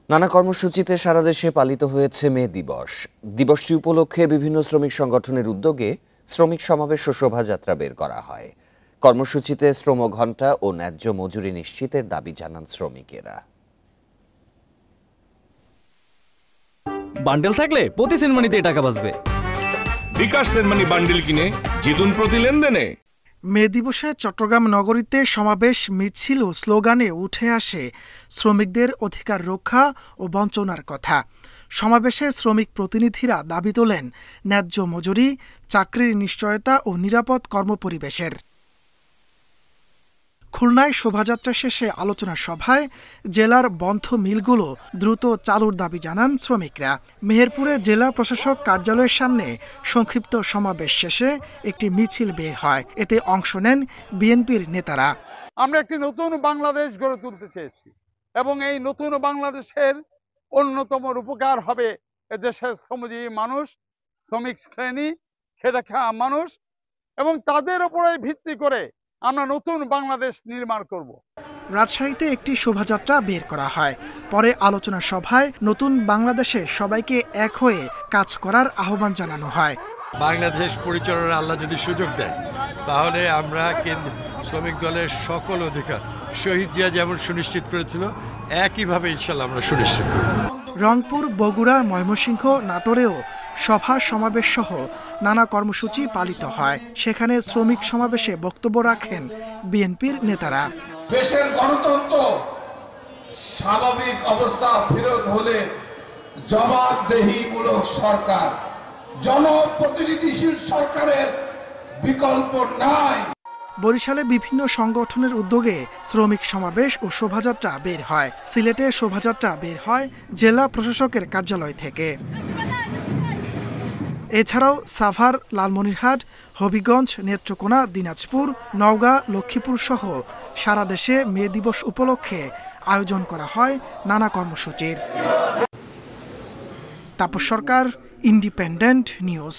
নানা কর্মসূচিতে সারা দেশে পালিত হয়েছে মে দিবস। দিবসটি উপলক্ষে বিভিন্ন শ্রমিক সংগঠনের উদ্যোগে শ্রমিক সমাবেশ ও শোভাযাত্রা বের করা হয়। কর্মসূচিতে শ্রম ঘণ্টা ও ন্যায্য মজুরি নিশ্চিতের দাবি জানান শ্রমিকেরা। বান্ডেল থাকলে প্রতি সেনমানিতে টাকা বাঁচবে। বিকাশ সেনমানি বান্ডেল কিনে জিতুন প্রতি লেনদেনে। মে দিবসে চট্টগ্রাম নগরীতে সমাবেশ, মিছিল ও স্লোগানে উঠে আসে শ্রমিকদের অধিকার রক্ষা ও বঞ্চনার কথা। সমাবেশে শ্রমিক প্রতিনিধিরা দাবি তোলেন ন্যায্য মজুরি, চাকরির নিশ্চয়তা ও নিরাপদ কর্মপরিবেশের। খুলনায় শোভাযাত্রা শেষে আলোচনা সভায় জেলার বন্ধ মিলগুলো দ্রুত চালুর দাবি জানান শ্রমিকরা। মেহেরপুরে জেলা প্রশাসক কার্যালয়ের সামনে সংক্ষিপ্ত সমাবেশ শেষে একটি মিছিল বের হয়। এতে অংশ নেন বিএনপির নেতারা। আমরা একটি নতুন বাংলাদেশ গড়ে তুলতে চেয়েছি এবং এই নতুন বাংলাদেশের অন্যতম রূপকার হবে এদেশের শ্রমজীবী মানুষ, শ্রমিক শ্রেণী, খেটে খাওয়া মানুষ, এবং তাদের উপরে ভিত্তি করে আমরা নতুন বাংলাদেশ নির্মাণ করব। রাজশাহীতে একটি শোভাযাত্রা বের করা হয়। পরে আলোচনা সভায় নতুন বাংলাদেশে সবাইকে এক হয়ে কাজ করার আহ্বান জানানো হয়। বাংলাদেশ পরিচালনার আল্লাহ যদি সুযোগ দেয় তাহলে আমরা শ্রমিক দলের সকল অধিকার শহীদ জিয়া যেমন সুনিশ্চিত করেছিল একইভাবে ইনশাল্লাহ আমরা সুনিশ্চিত করব। রংপুর, বগুড়া, ময়মনসিংহ, নাটোরেও সভা সমাবেশ সহ নানা কর্মসূচি পালিত হয়। সেখানে শ্রমিক সমাবেশে বক্তব্য রাখেন বিএনপির নেতারা। দেশের গণতন্ত্র স্বাভাবিক অবস্থা ফেরত হলে জবাবদেহিমূলক সরকার, জনপ্রতিনিধিশীল সরকারের বিকল্প নাই। বরিশালে বিভিন্ন সংগঠনের উদ্যোগে শ্রমিক সমাবেশ ও শোভাযাত্রা বের হয়। সিলেটে শোভাযাত্রা বের হয় জেলা প্রশাসকের কার্যালয় থেকে। এছাড়াও সাভার, লালমনিরহাট, হবিগঞ্জ, নেত্রকোনা, দিনাজপুর, নওগাঁ, লক্ষ্মীপুর সহ সারা দেশে মে দিবস উপলক্ষে আয়োজন করা হয় নানা কর্মসূচির। তাপস সরকার, ইন্ডিপেন্ডেন্ট নিউজ।